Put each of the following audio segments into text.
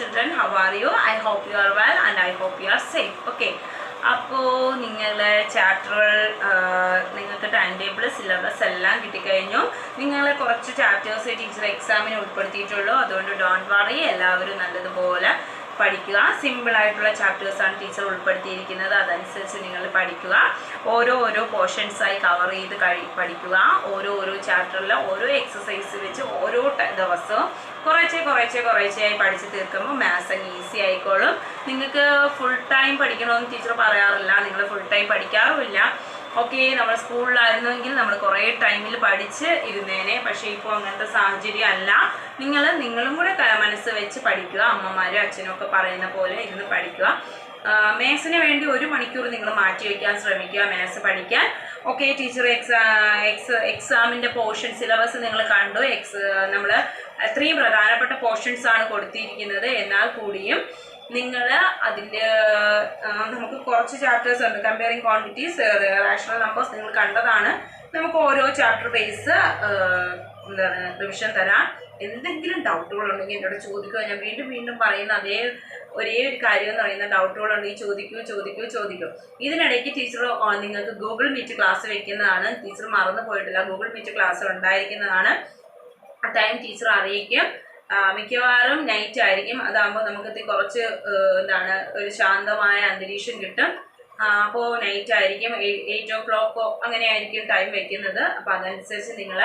children, how are you? I hope you are well and I hope you are safe. Okay. അപ്പോൾ നിങ്ങളുടെ ചാപ്റ്ററുകൾ നിങ്ങൾക്ക് time table syllabus എല്ലാം കിട്ടിക്കഴിഞ്ഞു. നിങ്ങളെ കുറച്ച് chapters teacher എക്സാമിന് ഉൾപ്പെടുത്തിയിട്ടുള്ളൂ. അതുകൊണ്ട് ഡോണ്ട് വറി, എല്ലാവരും നല്ലതുപോലെ പഠിക്കുക. സിമ്പിളായിട്ടുള്ള ചാപ്റ്റേഴ്സാണ് ടീച്ചർ ഉൾപ്പെടുത്തിയിരിക്കുന്നത്. അതനുസരിച്ച് നിങ്ങൾ പഠിക്കുക. ഓരോ പോർഷൻസായി കവർ ചെയ്ത് പഠിക്കുക. ഓരോ ചാപ്റ്ററിൽ ഓരോ എക്സസൈസ് വെച്ച് ഓരോ ദിവസവും കുറേശ്ശെയായി പഠിച്ച് തീർക്കുമ്പോൾ മാത്സ് അങ്ങ് ഈസി ആയിക്കോളും. നിങ്ങൾക്ക് ഫുൾ ടൈം പഠിക്കണമെന്ന് ടീച്ചർ പറയാറില്ല, നിങ്ങൾ ഫുൾ ടൈം പഠിക്കാറുമില്ല. ഓക്കെ, നമ്മൾ സ്കൂളിലായിരുന്നെങ്കിൽ നമ്മൾ കുറേ ടൈമിൽ പഠിച്ച് ഇരുന്നേനെ. പക്ഷേ ഇപ്പോൾ അങ്ങനത്തെ സാഹചര്യം അല്ല. നിങ്ങളും കൂടെ മനസ്സ് വെച്ച് പഠിക്കുക. അമ്മമാരും അച്ഛനും ഒക്കെ പറയുന്ന പോലെ ഇരുന്ന് പഠിക്കുക. മാത്സിന് വേണ്ടി 1 മണിക്കൂർ നിങ്ങൾ മാറ്റി വയ്ക്കാൻ ശ്രമിക്കുക മാത്സ് പഠിക്കാൻ. ഓക്കെ, ടീച്ചർ എക്സാമിൻ്റെ പോർഷൻ സിലബസ് നിങ്ങൾ കണ്ടു. നമ്മൾ അത്രയും പ്രധാനപ്പെട്ട പോർഷൻസാണ് കൊടുത്തിരിക്കുന്നത്. എന്നാൽ കൂടിയും നിങ്ങൾ അതിൻ്റെ നമുക്ക് കുറച്ച് ചാപ്റ്റേഴ്സ് ഉണ്ട്. കമ്പയറിങ് ക്വാണ്ടിറ്റീസ്, റാഷണൽ നമ്പേഴ്സ് നിങ്ങൾ കണ്ടതാണ്. നമുക്ക് ഓരോ ചാപ്റ്റർ ബേസ് റിവിഷൻ തരാം. എന്തെങ്കിലും ഡൗട്ടുകളുണ്ടെങ്കിൽ എന്നോട് ചോദിക്കുക. ഞാൻ വീണ്ടും പറയുന്ന ഒരേ ഒരു കാര്യം എന്ന് പറയുന്ന ഡൗട്ടുകളുണ്ടെങ്കിൽ ചോദിക്കൂ. ഇതിനിടയ്ക്ക് ടീച്ചർ നിങ്ങൾക്ക് ഗൂഗിൾ മീറ്റ് ക്ലാസ് വെക്കുന്നതാണ്. ടീച്ചർ മറന്നു പോയിട്ടില്ല, ഗൂഗിൾ മീറ്റ് ക്ലാസ് ഉണ്ടായിരിക്കുന്നതാണ്. ആ ടൈം ടീച്ചർ അറിയിക്കും. മിക്കവാറും നൈറ്റ് ആയിരിക്കും. അതാകുമ്പോൾ നമുക്ക് കുറച്ച് ഒരു ശാന്തമായ അന്തരീക്ഷം കിട്ടും. അപ്പോൾ നൈറ്റ് ആയിരിക്കും, 8 o'clock അങ്ങനെ ആയിരിക്കും ടൈം വെക്കുന്നത്. അപ്പോൾ അതനുസരിച്ച് നിങ്ങൾ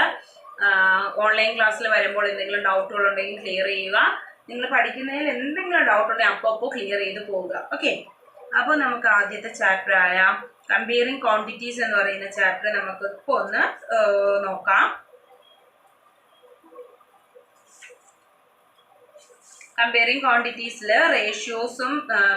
ഓൺലൈൻ ക്ലാസ്സിൽ വരുമ്പോൾ എന്തെങ്കിലും ഡൗട്ടുകളുണ്ടെങ്കിൽ ക്ലിയർ ചെയ്യുക. നിങ്ങൾ പഠിക്കുന്നതിൽ എന്തെങ്കിലും ഡൗട്ട് ഉണ്ടെങ്കിൽ അപ്പോൾ ക്ലിയർ ചെയ്ത് പോവുക. ഓക്കെ, അപ്പോൾ നമുക്ക് ആദ്യത്തെ ചാപ്റ്ററായ കമ്പയറിങ് ക്വാണ്ടിറ്റീസ് എന്ന് പറയുന്ന ചാപ്റ്റർ നമുക്ക് ഇപ്പോൾ ഒന്ന് നോക്കാം. കമ്പയറിങ് ക്വാണ്ടിറ്റീസിൽ റേഷ്യോസും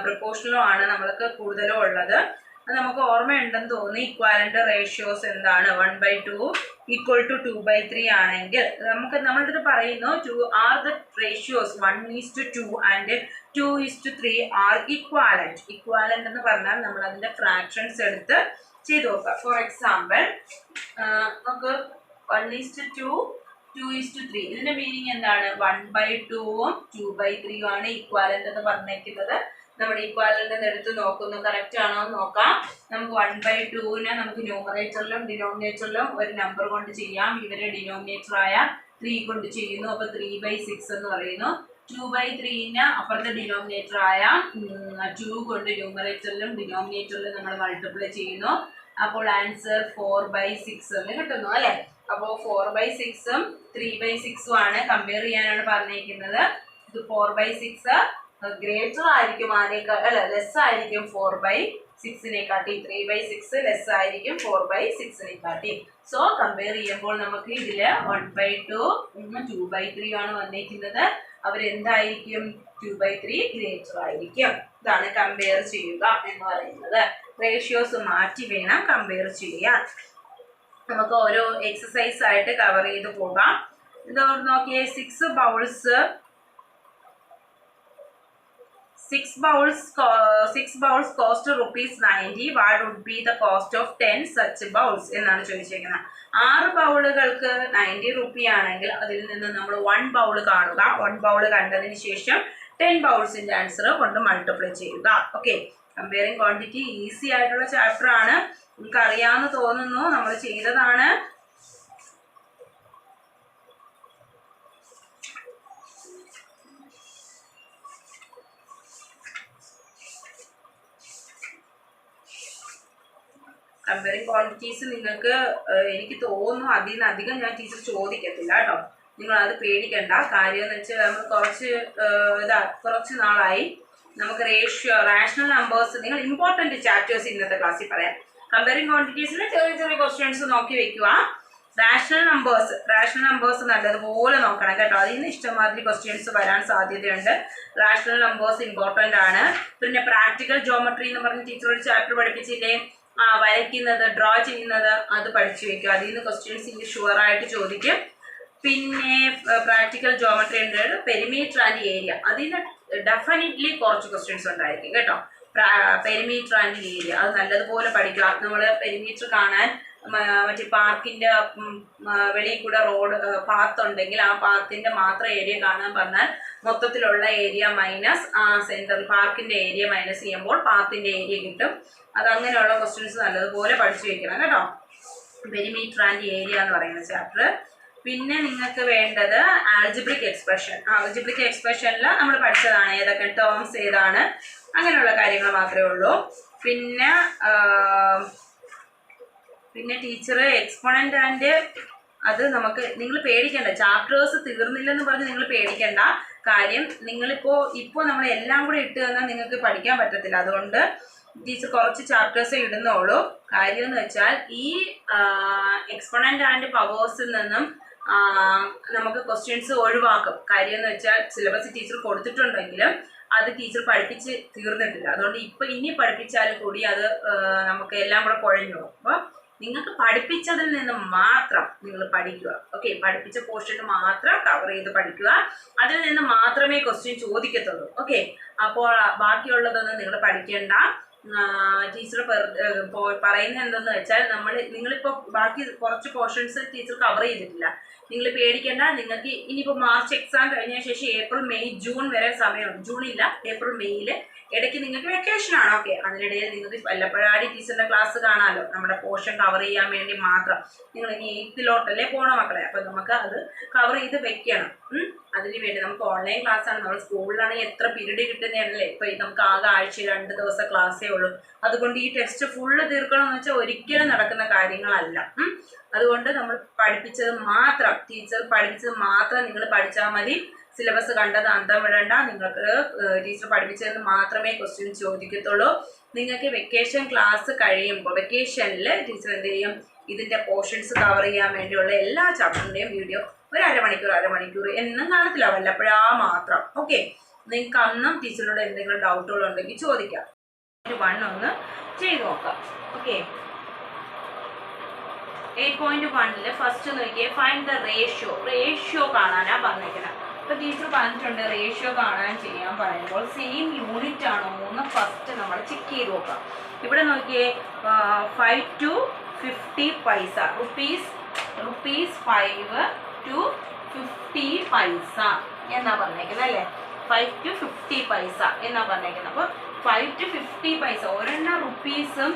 പ്രപ്പോർഷനും ആണ് നമ്മൾക്ക് കൂടുതലും ഉള്ളത്. അത് നമുക്ക് ഓർമ്മയുണ്ടെന്ന് തോന്നി. ഇക്വാലന്റ് റേഷ്യോസ് എന്താണ്? 1/2 = 2/3 ആണെങ്കിൽ നമ്മളുടെ അടുത്ത് പറയുന്നു 2 are the ratios 1:2 and 2:3 are equivalent. Equivalent എന്ന് പറഞ്ഞാൽ നമ്മൾ അതിന്റെ ഫ്രാക്ഷൻസ് എടുത്ത് ചെയ്ത് നോക്കാം. ഫോർ എക്സാമ്പിൾ നമുക്ക് 1:2 2:3 ഇതിന്റെ മീനിങ് എന്താണ്? 1/2 2/3 ആണ് ഇക്വാലന്റ് എന്ന് പറഞ്ഞേക്കുന്നത്. നമ്മുടെ ഇക്വാലന്റ് എടുത്ത് നോക്കുന്നു, കറക്റ്റ് ആണോ എന്ന് നോക്കാം. നമുക്ക് 1/2നെ നമുക്ക് ന്യൂമറേറ്ററിലും ഡിനോമിനേറ്ററിലും ഒരു നമ്പർ കൊണ്ട് ചെയ്യാം. ഇവരെ ഡിനോമിനേറ്റർ ആയ 3 കൊണ്ട് ചെയ്യുന്നു. അപ്പൊ 3/6 എന്ന് പറയുന്നു. 2/3നെ അപ്പുറത്തെ ഡിനോമിനേറ്റർ ആയ 2 കൊണ്ട് ന്യൂമറേറ്ററിലും ഡിനോമിനേറ്ററിലും നമ്മൾ മൾട്ടിപ്ലൈ ചെയ്യുന്നു. അപ്പോൾ ആൻസർ 4/6 എന്ന് കിട്ടുന്നു അല്ലെ. അപ്പോൾ 4/6ഉം 3/6ഉം ആണ് കമ്പയർ ചെയ്യാനാണ് പറഞ്ഞിരിക്കുന്നത്. ഇത് 4/6 ഗ്രേറ്റർ ആയിരിക്കും ലെസ് ആയിരിക്കും 4/6നെക്കാട്ടി. 3/6 ലെസ് ആയിരിക്കും 4/6നെക്കാട്ടി. സോ കമ്പയർ ചെയ്യുമ്പോൾ നമുക്ക് ഇതില് 1/2 2/3 ആണ് വന്നിരിക്കുന്നത്. അവരെന്തായിരിക്കും? 2/3 ഗ്രേറ്റർ ആയിരിക്കും. ഇതാണ് കമ്പയർ ചെയ്യുക എന്ന് പറയുന്നത്. റേഷ്യോസ് മാറ്റി വേണം കമ്പയർ ചെയ്യാൻ. നമുക്ക് ഓരോ എക്സസൈസ് ആയിട്ട് കവർ ചെയ്ത് പോകാം. ഇത് നോക്കിയേ, 6 bowls cost ₹90. What would be the cost of 10 such bowls എന്നാണ് ചോദിച്ചിരിക്കുന്നത്. 6 ബൗളുകൾക്ക് 90 രൂപ ആണെങ്കിൽ അതിൽ നിന്ന് നമ്മൾ 1 ബൗൾ കാണുക. 1 ബൗൾ കണ്ടതിന് ശേഷം 10 ബൗൾസിന്റെ ആൻസർ കൊണ്ട് മൾട്ടിപ്ലൈ ചെയ്യുക. ഓക്കെ, കമ്പയറിങ് ക്വാണ്ടിറ്റി ഈസി ആയിട്ടുള്ള ചാപ്റ്റർ ആണ്. നിങ്ങൾക്ക് അറിയാമെന്ന് തോന്നുന്നു, നമ്മൾ ചെയ്തതാണ്. കമ്പയറിങ് ക്വാണ്ടിറ്റീസ് നിങ്ങൾക്ക് എനിക്ക് തോന്നുന്നു അതിൽ നിന്ന് അധികം ഞാൻ ടീച്ചർ ചോദിക്കത്തില്ല കേട്ടോ. നിങ്ങൾ അത് പേടിക്കണ്ട. കാര്യം എന്ന് വെച്ചാൽ നമ്മൾ കുറച്ച് നാളായി നമുക്ക് റാഷണൽ നമ്പേഴ്സ്, നിങ്ങൾ ഇമ്പോർട്ടൻറ്റ് ചാപ്റ്റേഴ്സ് ഇന്നത്തെ ക്ലാസ്സിൽ പറയാം. കമ്പയറിങ് ക്വാണ്ടിറ്റീസിൽ ചെറിയ ക്വസ്റ്റ്യൻസ് നോക്കി വെക്കുക. റാഷണൽ നമ്പേഴ്സ് നല്ലതുപോലെ നോക്കണം കേട്ടോ. അതിൽ നിന്ന് ഇഷ്ടമാതിരി ക്വസ്റ്റ്യൻസ് വരാൻ സാധ്യതയുണ്ട്. റാഷണൽ നമ്പേഴ്സ് ഇമ്പോർട്ടൻ്റ് ആണ്. പിന്നെ പ്രാക്ടിക്കൽ ജോമെട്രി എന്ന് പറഞ്ഞ് ടീച്ചർ ഒരു ചാപ്റ്റർ പഠിപ്പിച്ചില്ലേ, വരയ്ക്കുന്നത്, ഡ്രോ ചെയ്യുന്നത്, അത് പഠിച്ചു വെക്കുക. അതിൽ നിന്ന് ക്വസ്റ്റ്യൻസ് ഷുവറായിട്ട് ചോദിക്കും. പിന്നെ പ്രാക്ടിക്കൽ ജോമെട്രി ഉണ്ട്, പെരിമീറ്റർ ആൻഡ് ഏരിയ, അതിൽ നിന്ന് ഡെഫിനറ്റ്ലി കുറച്ച് ക്വസ്റ്റ്യൻസ് ഉണ്ടായിരിക്കും കേട്ടോ. പെരിമീറ്റർ ആൻഡ് ഏരിയ അത് നല്ലതുപോലെ പഠിക്കുക. നമ്മൾ പെരിമീറ്റർ കാണാൻ മറ്റേ പാർക്കിൻ്റെ വെളിയിൽ കൂടെ റോഡ് പാത്തുണ്ടെങ്കിൽ ആ പാത്തിൻ്റെ മാത്രം ഏരിയ കാണാൻ പറഞ്ഞാൽ മൊത്തത്തിലുള്ള ഏരിയ മൈനസ് ആ സെൻട്രൽ പാർക്കിൻ്റെ ഏരിയ മൈനസ് ചെയ്യുമ്പോൾ പാത്തിൻ്റെ ഏരിയ കിട്ടും. അതങ്ങനെയുള്ള ക്വസ്റ്റ്യൻസ് നല്ലതുപോലെ പഠിച്ചു വയ്ക്കണം കേട്ടോ. പെരിമീറ്റർ ആൻഡ് ഏരിയ എന്ന് പറയുന്ന ചാപ്റ്റർ. പിന്നെ നിങ്ങൾക്ക് വേണ്ടത് ആൽജിബ്രിക് എക്സ്പ്രഷൻ. ആൽജിബ്രിക് എക്സ്പ്രഷനിൽ നമ്മൾ പഠിച്ചതാണ് ഏതൊക്കെ ടേംസ് ഏതാണ് അങ്ങനെയുള്ള കാര്യങ്ങൾ മാത്രമേ ഉള്ളൂ. പിന്നെ ടീച്ചർ എക്സ്പോണൻ്റ് ആൻഡ് അത് നമുക്ക് നിങ്ങൾ പേടിക്കേണ്ട, ചാപ്റ്റേഴ്സ് തീർന്നില്ലെന്ന് പറഞ്ഞ് നിങ്ങൾ പേടിക്കേണ്ട. കാര്യം ഇപ്പോൾ നമ്മൾ എല്ലാം കൂടെ ഇട്ട് തന്നാൽ നിങ്ങൾക്ക് പഠിക്കാൻ പറ്റത്തില്ല. അതുകൊണ്ട് ടീച്ചർ കുറച്ച് ചാപ്റ്റേഴ്സേ ഇടുന്നുള്ളൂ. കാര്യം എന്ന് വെച്ചാൽ ഈ എക്സ്പോണൻ്റ് ആൻഡ് പവേഴ്സിൽ നിന്നും നമുക്ക് ക്വസ്റ്റ്യൻസ് ഒഴിവാക്കും. കാര്യം എന്ന് വെച്ചാൽ സിലബസ് ടീച്ചർ കൊടുത്തിട്ടുണ്ടെങ്കിലും അത് ടീച്ചർ പഠിപ്പിച്ച് തീർന്നിട്ടില്ല. അതുകൊണ്ട് ഇനി പഠിപ്പിച്ചാലും കൂടി അത് നമുക്ക് എല്ലാം കൂടെ കുഴഞ്ഞു. അപ്പോൾ നിങ്ങൾക്ക് പഠിപ്പിച്ചതിൽ നിന്ന് മാത്രം നിങ്ങൾ പഠിക്കുക. ഓക്കെ, പഠിപ്പിച്ച പോർഷൻ മാത്രം കവർ ചെയ്ത് പഠിക്കുക. അതിൽ നിന്ന് മാത്രമേ ക്വസ്റ്റ്യൻ ചോദിക്കത്തുള്ളൂ. ഓക്കെ, അപ്പോൾ ബാക്കിയുള്ളതൊന്നും നിങ്ങൾ പഠിക്കേണ്ട. ടീച്ചർ പറയുന്നത് എന്തെന്ന് വെച്ചാൽ നിങ്ങളിപ്പോൾ ബാക്കി കുറച്ച് പോർഷൻസ് ടീച്ചർ കവർ ചെയ്തിട്ടില്ല. നിങ്ങൾ പേടിക്കേണ്ട. നിങ്ങൾക്ക് ഇനിയിപ്പോൾ മാർച്ച് എക്സാം കഴിഞ്ഞ ശേഷം ഏപ്രിൽ മെയ് ജൂൺ വരെ സമയമുണ്ട്. ജൂണില്ല, ഏപ്രിൽ മെയ്യിൽ ഇടയ്ക്ക് നിങ്ങൾക്ക് വെക്കേഷനാണ്. ഓക്കെ, അതിനിടയിൽ നിങ്ങൾക്ക് വല്ലപ്പോഴാടി ടീച്ചറിൻ്റെ ക്ലാസ് കാണാമല്ലോ. നമ്മുടെ പോർഷൻ കവർ ചെയ്യാൻ വേണ്ടി മാത്രം. നിങ്ങൾ ഇനി 8th പോണ മക്കളെ. അപ്പോൾ നമുക്ക് അത് കവർ ചെയ്ത് വെക്കണം. അതിന് വേണ്ടി നമുക്ക് ഓൺലൈൻ ക്ലാസ്സാണ്. നമ്മൾ സ്കൂളിലാണെങ്കിൽ എത്ര പീരീഡ് കിട്ടുന്നതല്ലേ. ഇപ്പോൾ നമുക്ക് ആകെ ആഴ്ചയിൽ 2 ദിവസം ക്ലാസ്സേ ഉള്ളൂ. അതുകൊണ്ട് ഈ ടെസ്റ്റ് ഫുള്ള് തീർക്കണമെന്ന് വെച്ചാൽ ഒരിക്കലും നടക്കുന്ന കാര്യങ്ങളല്ല. അതുകൊണ്ട് നമ്മൾ പഠിപ്പിച്ചത് മാത്രം, ടീച്ചർ പഠിപ്പിച്ചത് മാത്രം നിങ്ങൾ പഠിച്ചാൽ മതി. സിലബസ് കണ്ടത് അന്തം വിടണ്ട. നിങ്ങൾക്ക് ടീച്ചർ പഠിപ്പിച്ചതെന്ന് മാത്രമേ ക്വസ്റ്റ്യൻ ചോദിക്കത്തുള്ളൂ. നിങ്ങൾക്ക് വെക്കേഷൻ ക്ലാസ് കഴിയുമ്പോൾ വെക്കേഷനിൽ ടീച്ചർ എന്ത് ചെയ്യും, ഇതിൻ്റെ പോർഷൻസ് കവർ ചെയ്യാൻ വേണ്ടിയുള്ള എല്ലാ ചാപ്റ്ററിൻ്റെയും വീഡിയോ ഒരു അരമണിക്കൂർ എന്നും കാണത്തില്ല, വല്ലപ്പോഴാ മാത്രം. ഓക്കെ, നിങ്ങൾക്ക് അന്നും ടീച്ചറിനോട് എന്തെങ്കിലും ഡൗട്ടുകളുണ്ടെങ്കിൽ ചോദിക്കാം. 1 ഒന്ന് ചെയ്ത് നോക്കാം. ഓക്കെ, 8.1 ഫസ്റ്റ് നോക്കിയേ, ഫൈൻഡ് ദ റേഷ്യോ കാണാനാണ് പറഞ്ഞേക്കുന്നത്. അപ്പോൾ ടീച്ചർ പറഞ്ഞിട്ടുണ്ട് റേഷ്യോ കാണാൻ ചെയ്യാൻ പറയുമ്പോൾ സെയിം യൂണിറ്റ് ആണോ എന്ന് ഫസ്റ്റ് നമ്മൾ ചെക്ക് ചെയ്ത് നോക്കാം. ഇവിടെ നോക്കിയേ, 5 to 50 പൈസ, റുപ്പീസ് 5 to 50 പൈസ എന്നാ പറഞ്ഞേക്കുന്നത് അല്ലേ. 5 to 50 പൈസ എന്നാ പറഞ്ഞേക്കുന്നത്. അപ്പോൾ 5 to 50 പൈസ, ഒരെണ്ണം റുപ്പീസും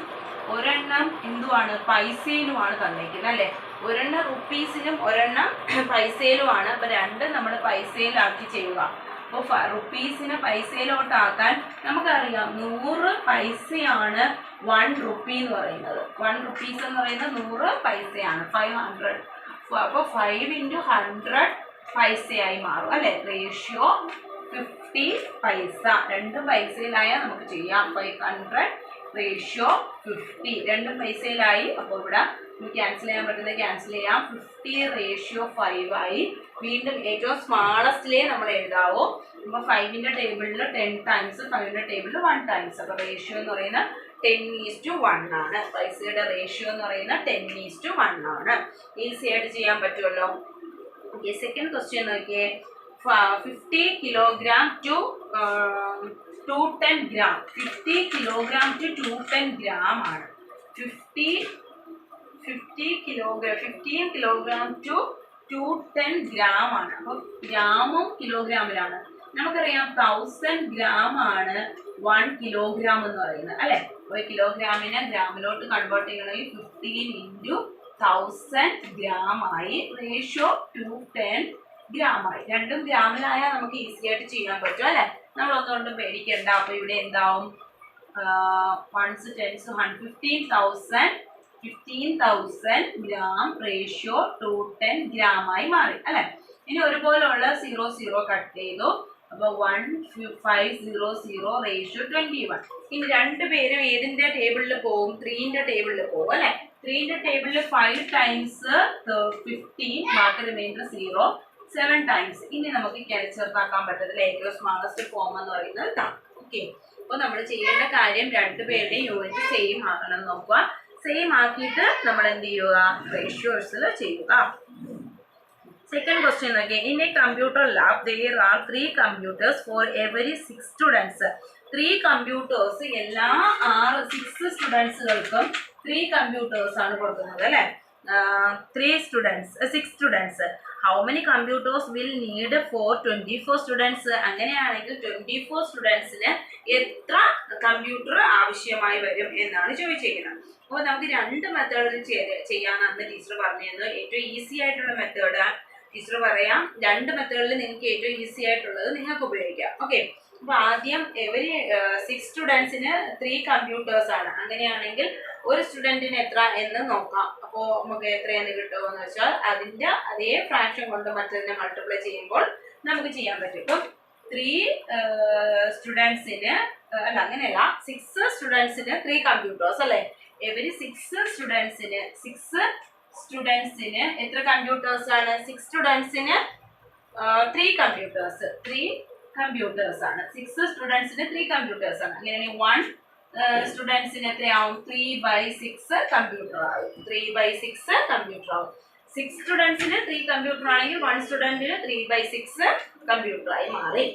ഒരെണ്ണം എന്തുവാണ് പൈസയിലുമാണ് തന്നേക്കുന്നത് അല്ലേ. ഒരെണ്ണം റുപ്പീസിലും ഒരെണ്ണം പൈസയിലുമാണ്. അപ്പോൾ രണ്ടും നമ്മൾ പൈസയിലാക്കി ചെയ്യുക. അപ്പോൾ റുപ്പീസിനെ പൈസയിലോട്ടാക്കാൻ നമുക്കറിയാം 100 പൈസയാണ് 1 റുപ്പി എന്ന് പറയുന്നത്. 1 റുപ്പീസ് എന്ന് പറയുന്നത് 100 പൈസയാണ്, 500. അപ്പോൾ 5 into 100 പൈസയായി മാറും അല്ലേ. റേഷ്യോ 50 പൈസ. രണ്ടും പൈസയിലായാൽ നമുക്ക് ചെയ്യാം. 500 റേഷ്യോ 50, രണ്ടും പൈസയിലായി. അപ്പോൾ ഇവിടെ ക്യാൻസൽ ചെയ്യാൻ പറ്റുന്നത് ക്യാൻസൽ ചെയ്യാം. 50 റേഷ്യോ 5 ആയി. വീണ്ടും ഏറ്റവും സ്മാളസ്റ്റിലേ നമ്മൾ എഴുതാവോ. അപ്പോൾ 5ൻ്റെ ടേബിളിൽ 10 ടൈംസ്, 5ൻ്റെ ടേബിളിൽ 1 ടൈംസ്. അപ്പോൾ റേഷ്യോ എന്ന് പറയുന്നത് 10:1 ആണ്. പൈസയുടെ റേഷ്യോ എന്ന് പറയുന്നത് 10:1 ആണ്. ഈസി ആയിട്ട് ചെയ്യാൻ പറ്റുമല്ലോ. ഓക്കെ, സെക്കൻഡ് ക്വസ്റ്റ്യൻ നോക്കിയേ, 50 kilogram to 210 gram. 50 kilogram to 210 gram ആണ്. 15 കിലോഗ്രാം ടു 210 ഗ്രാം ആണ്. അപ്പോൾ ഗ്രാമും കിലോഗ്രാമിലാണ്. നമുക്കറിയാം 1000 ഗ്രാം ആണ് 1 കിലോഗ്രാം എന്ന് പറയുന്നത് അല്ലേ. ഒരു കിലോഗ്രാമിനെ ഗ്രാമിലോട്ട് കൺവേർട്ട് ചെയ്യണമെങ്കിൽ 15 into 1000 ഗ്രാം ആയി. റേഷ്യോ 210 ഗ്രാം ആയി. രണ്ടും ഗ്രാമിലായാൽ നമുക്ക് ഈസി ആയിട്ട് ചെയ്യാൻ പറ്റും അല്ലേ. നമ്മളൊന്നുകൊണ്ടും പേടിക്കണ്ട. അപ്പോൾ ഇവിടെ എന്താവും, 1s 10s 15,000 gram. Ratio 210 gram ആയി മാറി അല്ലേ. ഇനി ഒരുപോലെയുള്ള 0 കട്ട് ചെയ്തു. അപ്പോൾ 1500 റേഷ്യോ 21. ഇനി രണ്ടുപേരും ഏതിൻ്റെ ടേബിളിൽ പോകും, 3ൻ്റെ ടേബിളിൽ പോകും അല്ലേ. 3ൻ്റെ ടേബിളിൽ 5 ടൈംസ് 15, ബാക്കി റിമൈൻഡർ 0, 7 ടൈംസ്. ഇനി നമുക്ക് ചേർത്താക്കാൻ പറ്റത്തില്ല. ഏറ്റവും സ്മാളസ്റ്റ് ഫോം എന്ന് പറയുന്നത് ഇതാണ്. ഓക്കെ, അപ്പോൾ നമ്മൾ ചെയ്യേണ്ട കാര്യം രണ്ടുപേരുടെയും യൂണിറ്റ് സെയിം ആക്കണം എന്ന് നോക്കുക. സെയിം ആക്കിയിട്ട് നമ്മൾ എന്ത് ചെയ്യുക, റേഷ്യോസിൽ ചെയ്യുക. സെക്കൻഡ് ക്വസ്റ്റ്യൻ നോക്കിയേ, in A computer lab there are 3 computers for every 6 students. 3 computers എല്ലാ 6 സ്റ്റുഡൻസുകൾക്കും 3 computers ആണ് കൊടുക്കുന്നത് അല്ലേ. 6 students. How many computers will need for 24 students? അങ്ങനെയാണെങ്കിൽ 24 സ്റ്റുഡൻസിന് എത്ര കമ്പ്യൂട്ടർ ആവശ്യമായി വരും എന്നാണ് ചോദിച്ചിരിക്കുന്നത്. അപ്പോൾ നമുക്ക് 2 മെത്തേഡിൽ ചെയ്യാമെന്ന് ടീച്ചർ പറഞ്ഞു തന്നു. ഏറ്റവും ഈസി ആയിട്ടുള്ള മെത്തേഡ് ടീച്ചർ പറയാം. 2 മെത്തേഡിൽ നിങ്ങൾക്ക് ഏറ്റവും ഈസി ആയിട്ടുള്ളത് നിങ്ങൾക്ക് ഉപയോഗിക്കാം. ഓക്കെ, അപ്പോൾ ആദ്യം 6 സ്റ്റുഡൻസിന് 3 കമ്പ്യൂട്ടേഴ്സ് ആണ്. അങ്ങനെയാണെങ്കിൽ ഒരു സ്റ്റുഡൻറ്റിന് എത്ര എന്ന് നോക്കാം. അപ്പോൾ നമുക്ക് എത്രയെന്ന് കിട്ടുമെന്ന് വെച്ചാൽ അതിൻ്റെ അതേ ഫ്രാക്ഷൻ കൊണ്ട് മറ്റൊന്നിനെ മൾട്ടിപ്ലൈ ചെയ്യുമ്പോൾ നമുക്ക് ചെയ്യാൻ പറ്റും. ഇപ്പം 3 സ്റ്റുഡൻസിന് അല്ല, അങ്ങനെയല്ല, 6 സ്റ്റുഡൻസിന് 3 കമ്പ്യൂട്ടേഴ്സ് അല്ലേ. എവരി 6 സ്റ്റുഡൻസിന് എത്ര കമ്പ്യൂട്ടേഴ്സ് ആണ്? 6 സ്റ്റുഡൻസിന് 3 കമ്പ്യൂട്ടേഴ്സ് ആണ്. 6 സ്റ്റുഡൻസിന് 3 കമ്പ്യൂട്ടേഴ്സ് ആണ്. അങ്ങനെയാണെങ്കിൽ 1 സ്റ്റുഡൻസിന് എത്രയാവും? 3/6 കമ്പ്യൂട്ടർ ആവും. 3/6 കമ്പ്യൂട്ടർ ആവും. 6 സ്റ്റുഡൻസിന് 3 കമ്പ്യൂട്ടർ ആണെങ്കിൽ 1 സ്റ്റുഡൻറ്റിന് 3/6 കമ്പ്യൂട്ടറായി മാറി.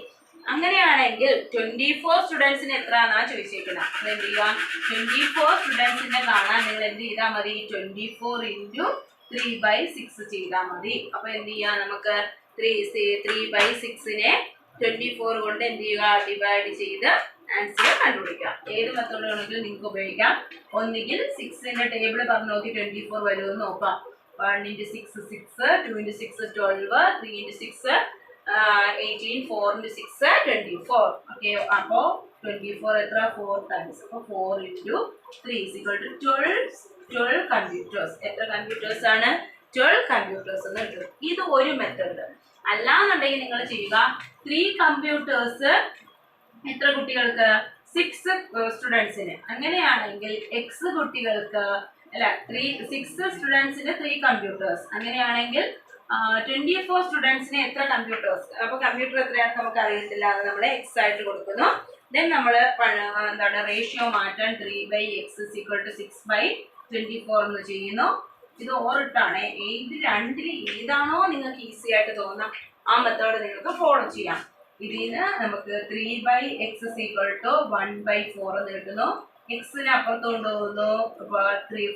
അങ്ങനെയാണെങ്കിൽ 24 സ്റ്റുഡൻസിന് എത്രയാണെന്നാ ചോദിച്ചിരിക്കുന്നത്. അപ്പോൾ എന്ത് ചെയ്യുക? 24 സ്റ്റുഡൻസിനെ കാണാൻ നിങ്ങൾ എന്ത് ചെയ്താൽ മതി? 24 × 3/6 ചെയ്താൽ മതി. അപ്പോൾ എന്ത് ചെയ്യുക? നമുക്ക് 3/6നെ 24 കൊണ്ട് എന്ത് ചെയ്യുക? ഡിവൈഡ് ചെയ്ത് ആൻസർ കണ്ടുപിടിക്കാം. ഏത് മെത്തേഡ് വേണമെങ്കിലും നിങ്ങൾക്ക് ഉപയോഗിക്കാം. ഒന്നുകിൽ 6ന്റെ ടേബിൾ പറഞ്ഞു നോക്കി 24 വരുമെന്ന് നോക്കാം. 1 × 6 6, 2 × 6 12, 3 × 6 18, 4 × 6 24. ഓക്കെ, അപ്പോൾ 24 എത്ര? 4 ടൈംസ്. അപ്പോൾ 4 × 3 12 കമ്പ്യൂട്ടേഴ്സ്. എത്ര കമ്പ്യൂട്ടേഴ്സ് ആണ്? 12 കമ്പ്യൂട്ടേഴ്സ് എന്ന് കിട്ടും. ഇത് ഒരു മെത്തേഡ്. അല്ലാന്നുണ്ടെങ്കിൽ നിങ്ങൾ ചെയ്യുക 3 കമ്പ്യൂട്ടേഴ്സ് എത്ര കുട്ടികൾക്ക്? 6 സ്റ്റുഡൻസിന്. അങ്ങനെയാണെങ്കിൽ x കുട്ടികൾക്ക് അല്ല 6 സ്റ്റുഡൻസിന് 3 കമ്പ്യൂട്ടേഴ്സ്. അങ്ങനെയാണെങ്കിൽ 24 സ്റ്റുഡൻസിന് എത്ര കമ്പ്യൂട്ടേഴ്സ്? അപ്പോൾ കമ്പ്യൂട്ടർ എത്രയാണെന്ന് നമുക്ക് അറിയത്തില്ല, അത് നമ്മൾ x ആയിട്ട് കൊടുക്കുന്നു. ദെൻ നമ്മൾ എന്താണ് റേഷ്യോ മാറ്റാൻ 3/x = 6/24 എന്ന് ചെയ്യുന്നു. ഇത് ഓറിട്ടാണ്. ഏത് രണ്ടിൽ ഏതാണോ നിങ്ങൾക്ക് ഈസി ആയിട്ട് തോന്നാം ആ മെത്തേഡ് നിങ്ങൾക്ക് ഫോളോ ചെയ്യാം. ഇതിന് നമുക്ക് 3/x = 1/4 എന്ന് കിട്ടുന്നു. എക്സിനെ അപ്പുറത്ത് കൊണ്ടുപോകുന്നു,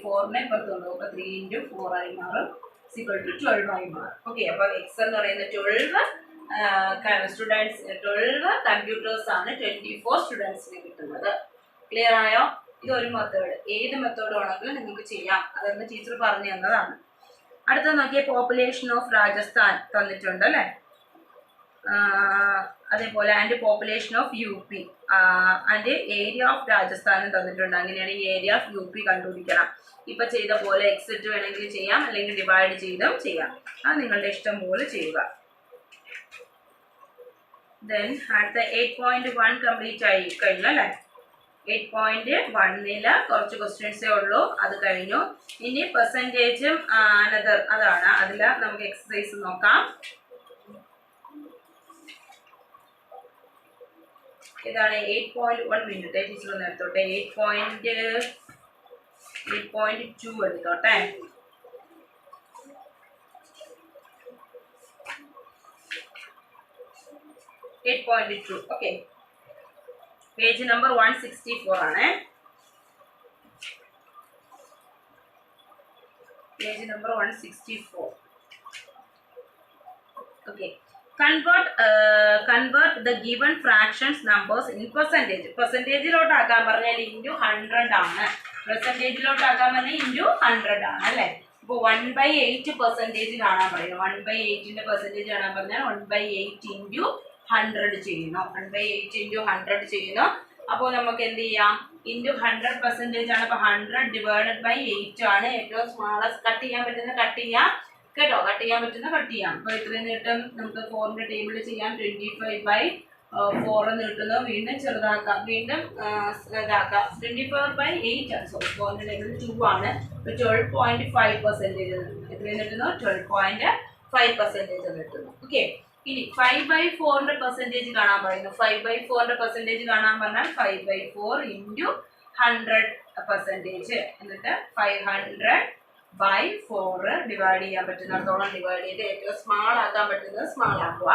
4നെ അപ്പുറത്ത് കൊണ്ടുപോകും. അപ്പോൾ 3 × 4 ആയി മാറും, = 12 ആയി മാറും. ഓക്കെ, അപ്പോൾ എക്സ് എന്ന് പറയുന്നത് 12 കമ്പ്യൂട്ടേഴ്സ് ആണ് 24 സ്റ്റുഡൻസിന് കിട്ടുന്നത്. ക്ലിയർ ആയോ? ഇതൊരു മെത്തേഡ്. ഏത് മെത്തേഡ് വേണമെങ്കിലും നിങ്ങൾക്ക് ചെയ്യാം. അതെന്ന് ടീച്ചർ പറഞ്ഞു തന്നതാണ്. അടുത്ത നോക്കിയ പോപ്പുലേഷൻ ഓഫ് രാജസ്ഥാൻ തന്നിട്ടുണ്ട് അല്ലേ. അതേപോലെ and population of UP and area of രാജസ്ഥാനും തന്നിട്ടുണ്ട്. അങ്ങനെയാണെങ്കിൽ ഏരിയ ഓഫ് UP കണ്ടുപിടിക്കണം. ഇപ്പം ചെയ്ത പോലെ എക്സിറ്റ് വേണമെങ്കിൽ ചെയ്യാം, അല്ലെങ്കിൽ ഡിവൈഡ് ചെയ്തും ചെയ്യാം. അത് നിങ്ങളുടെ ഇഷ്ടം പോലെ ചെയ്യുക. ദെൻ അടുത്ത 8.1 കംപ്ലീറ്റ് ആയി കഴിഞ്ഞു അല്ലേ. 8.1 കുറച്ച് ക്വസ്റ്റ്യൻസേ ഉള്ളൂ, അത് കഴിഞ്ഞു. ഇനി പെർസെൻറ്റേജും അനദർ അതാണ്. അതിൽ നമുക്ക് എക്സസൈസ് നോക്കാം. ഇതാണ് 8.1 മിനിറ്റ്. ടീച്ചർ നേരത്തോട്ടെ 8.2 എടുത്തോട്ടെ. ഓക്കെ, പേജ് നമ്പർ 164 ആണ്. Page number 164. Okay, convert the given fractions numbers in percentage. പെർസെൻറ്റേജിലോട്ടാക്കാൻ പറഞ്ഞാൽ ഇൻറ്റു 100 ആണ്. പെർസെൻറ്റേജിലോട്ടാക്കാൻ പറഞ്ഞാൽ ഇൻറ്റു 100 ആണ് അല്ലേ. ഇപ്പോൾ 1/8 കാണാൻ പറയുന്നു. 1/8ന്റെ പെർസെൻറ്റേജ് കാണാൻ പറഞ്ഞാൽ 1/8 × 100 ചെയ്യുന്നു. 1/8 × 100 ചെയ്യുന്നു. അപ്പോൾ നമുക്ക് എന്ത് ചെയ്യാം? ഇൻറ്റു 100% ആണ്. അപ്പോൾ 100 / 8 ആണ്. ഏറ്റവും സ്മാളസ്റ്റ് കട്ട് ചെയ്യാൻ പറ്റുന്ന കട്ട് ചെയ്യാം കേട്ടോ. കട്ട് ചെയ്യാൻ പറ്റുന്ന കട്ട് ചെയ്യാം. അപ്പോൾ എത്രയെന്ന് കിട്ടും? നമുക്ക് 4ന്റെ ടേബിളിൽ ചെയ്യാം. 25/4 എന്ന് കിട്ടുന്നു. വീണ്ടും ചെറുതാക്കാം, വീണ്ടും ഇതാക്കാം. 25/8 ആണ്. സോറി, 4ന്റെ ടേബിളിൽ 2 ആണ്. ഇപ്പോൾ 12.5% എത്രയെന്ന് കിട്ടുന്നു? 12.5% എന്ന് കിട്ടുന്നു. ഓക്കെ, ഇനി 5/4ന്റെ പെർസെൻറ്റേജ് കാണാൻ പറയുന്നു. 5/4ന്റെ പെർസെൻറ്റേജ് കാണാൻ പറഞ്ഞാൽ 5/4 × 100%. എന്നിട്ട് 500/4 ഡിവൈഡ് ചെയ്യാൻ പറ്റുന്നിടത്തോളം ഡിവൈഡ് ചെയ്ത് ഏറ്റവും സ്മാൾ ആക്കാൻ പറ്റുന്നത് സ്മാൾ ആക്കുക.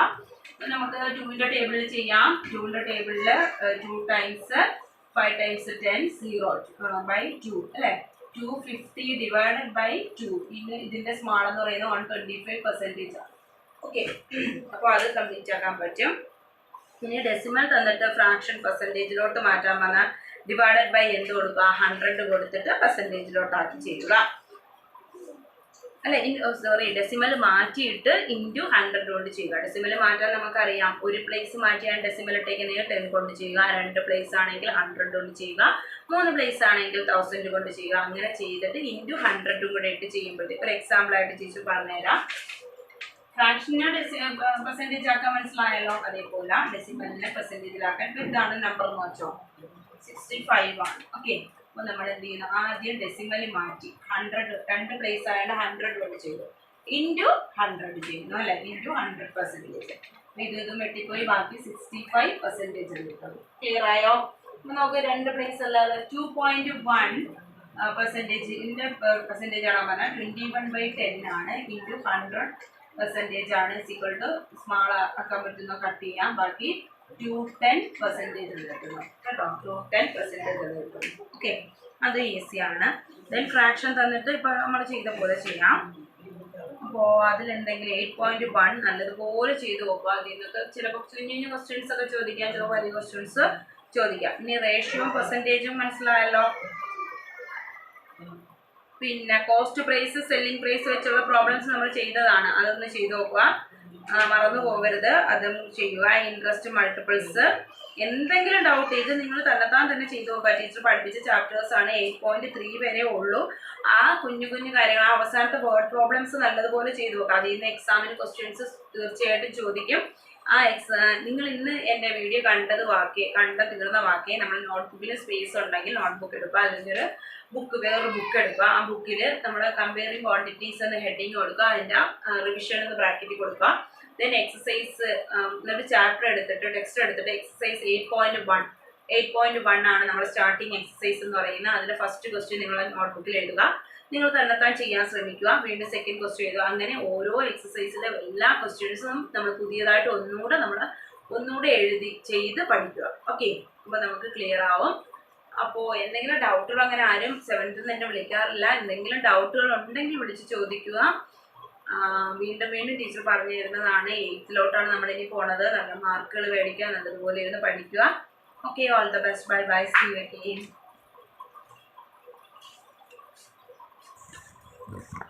നമുക്ക് 2ന്റെ ടേബിളിൽ ചെയ്യാം. 2ന്റെ ടേബിളിൽ 2 × 5 × 10 0/2 അല്ലേ. 250 ഡിവൈഡഡ് ബൈ 2. ഇതിൻ്റെ സ്മാൾ എന്ന് പറയുന്നത് 125% ആണ്. ഓക്കെ, അപ്പോൾ അത് കംപ്ലീറ്റ് ആക്കാൻ പറ്റും. ഇനി ഡെസിമൽ തന്നിട്ട് ഫ്രാക്ഷൻ പെർസെൻറ്റേജിലോട്ട് മാറ്റാൻ പറഞ്ഞാൽ ഡിവൈഡഡ് ബൈ എന്ത് കൊടുക്കുക, 100 കൊടുത്തിട്ട് പെർസെൻറ്റേജിലോട്ടാക്കി ചെയ്യുക. അല്ലെ, സോറി, ഡെസിമൽ മാറ്റിയിട്ട് ഇൻറ്റു 100 കൊണ്ട് ചെയ്യുക. ഡെസിമൽ മാറ്റാൻ നമുക്കറിയാം, ഒരു പ്ലേസ് മാറ്റിയാൽ ഡെസിമൽ ഇട്ടേക്ക് 10 കൊണ്ട് ചെയ്യുക, 2 പ്ലേസ് ആണെങ്കിൽ 100 കൊണ്ട് ചെയ്യുക, 3 പ്ലേസ് ആണെങ്കിൽ 1000 കൊണ്ട് ചെയ്യുക. അങ്ങനെ ചെയ്തിട്ട് ഇൻറ്റു 100 കൂടെ ഇട്ട് ചെയ്യുമ്പോഴത്തേക്ക് ഒരു എക്സാമ്പിൾ ആയിട്ട് ടീച്ചർ പറഞ്ഞുതരാം. ഫ്രാക്ഷനെ പെർസെൻറ്റേജ് ആക്കാൻ മനസ്സിലായല്ലോ, അതേപോലെ ഡെസിമലിനെ പെർസെൻറ്റേജിലാക്കാൻ. ഇപ്പോൾ ഇതാണ് നമ്പർ എന്ന് വെച്ചോ, 65 ആണ്. ഓക്കെ, അപ്പോൾ നമ്മൾ എന്ത് ചെയ്യുന്നു, ആദ്യം ഡെസിമൽ മാറ്റി 100, 2 പ്ലേസ് ആയാലും 100 കൊണ്ട് ചെയ്തു, ഇൻറ്റു 100 ചെയ്യുന്നു അല്ലേ, ഇൻറ്റു 100%. അപ്പോൾ ഇതും വെട്ടിപ്പോയി, ബാക്കി 65% കിട്ടും. ക്ലിയർ ആയോ? അപ്പോൾ നമുക്ക് 2 പ്ലേസ് അല്ലാതെ 2.1% ഇതിൻ്റെ പെർസെൻറ്റേജ് ആണോ പറഞ്ഞാൽ 21/10 ആണ്, ഇൻറ്റു 100% ആണ്, ഈക്വൽ ടു സ്മാൾ ആക്കാൻ പറ്റുന്ന കട്ട് ചെയ്യാം, ബാക്കി 210% കിട്ടുന്നു കേട്ടോ, 210% കിട്ടുന്നു. ഓക്കെ, അത് ഈസിയാണ്. ദെൻ ഫ്രാക്ഷൻ തന്നിട്ട് ഇപ്പോൾ നമ്മൾ ചെയ്ത പോലെ ചെയ്യാം. അപ്പോൾ അതിലെന്തെങ്കിലും 8.1 നല്ലതുപോലെ ചെയ്ത് നോക്കുക. അതിൽ നിന്നൊക്കെ ചിലപ്പോൾ കുഞ്ഞു ക്വസ്റ്റ്യൻസ് ഒക്കെ ചോദിക്കാം, ചിലപ്പോൾ വലിയ ക്വസ്റ്റ്യൻസ് ചോദിക്കാം. ഇനി റേഷ്യോയും പെർസെൻറ്റേജും മനസ്സിലായല്ലോ. പിന്നെ കോസ്റ്റ് പ്രൈസ്, സെല്ലിംഗ് പ്രൈസ് വെച്ചുള്ള പ്രോബ്ലംസ് നമ്മൾ ചെയ്തതാണ്, അതൊന്ന് ചെയ്ത് നോക്കുക, മറന്നു പോകരുത്, അതും ചെയ്യുക. ഇൻട്രസ്റ്റ്, മൾട്ടിപ്പിൾസ്, എന്തെങ്കിലും ഡൗട്ട് ഇത് നിങ്ങൾ തന്നെത്താൻ തന്നെ ചെയ്ത് നോക്കുക. ടീച്ചർ പഠിപ്പിച്ച ചാപ്റ്റേഴ്സ് ആണ്, 8.3 വരെ ഉള്ളൂ. ആ കുഞ്ഞു കാര്യങ്ങൾ, ആ അവസാനത്തെ വേർഡ് പ്രോബ്ലംസ് നല്ലതുപോലെ ചെയ്ത് നോക്കുക. അതിൽ നിന്ന് എക്സാമിന് ക്വസ്റ്റ്യൻസ് തീർച്ചയായിട്ടും ചോദിക്കും. നിങ്ങൾ ഇന്ന് എൻ്റെ വീഡിയോ കണ്ട തീർന്ന വാക്കേ നമ്മൾ നോട്ട്ബുക്കിൽ സ്പേസ് ഉണ്ടെങ്കിൽ നോട്ട്ബുക്ക് എടുക്കുക, അല്ലെങ്കിൽ ഒരു വേറൊരു ബുക്ക് എടുക്കുക. ആ ബുക്കിൽ നമ്മൾ കമ്പയറിംഗ് ക്വാണ്ടിറ്റീസ് എന്ന് ഹെഡിങ് കൊടുക്കുക, അതിൻ്റെ റിവിഷൻ എന്ന് ബ്രാക്കറ്റിൽ കൊടുക്കുക. ദെൻ എക്സസൈസ് എന്നിട്ട് ചാപ്റ്റർ എടുത്തിട്ട് ടെക്സ്റ്റ് എടുത്തിട്ട് എക്സസൈസ് 8.1 ആണ് നമ്മൾ സ്റ്റാർട്ടിങ് എക്സസൈസ് എന്ന് പറയുന്നത്. അതിൻ്റെ ഫസ്റ്റ് ക്വസ്റ്റ്യൻ നിങ്ങൾ നോട്ട്ബുക്കിൽ എഴുതുക, നിങ്ങൾ തന്നെത്താൻ ചെയ്യാൻ ശ്രമിക്കുക. വീണ്ടും സെക്കൻഡ് ക്വസ്റ്റ്യൻ എഴുതുക. അങ്ങനെ ഓരോ എക്സസൈസിലെ എല്ലാ ക്വസ്റ്റ്യൻസും നമ്മൾ പുതിയതായിട്ട് ഒന്നുകൂടെ ചെയ്ത് പഠിക്കുക. ഓക്കെ, അപ്പോൾ നമുക്ക് ക്ലിയർ ആവും. അപ്പോൾ എന്തെങ്കിലും ഡൗട്ടുകൾ, അങ്ങനെ ആരും 7th തന്നെ വിളിക്കാറില്ല, എന്തെങ്കിലും ഡൗട്ടുകൾ ഉണ്ടെങ്കിൽ വിളിച്ച് ചോദിക്കുക. വീണ്ടും ടീച്ചർ പറഞ്ഞു തരുന്നതാണ്. 8th നമ്മളിനി പോണത്. നല്ല മാർക്കുകൾ മേടിക്കുക, നല്ലതുപോലെ ഇരുന്ന് പഠിക്കുക. Okay, all the best, bye bye, see you again.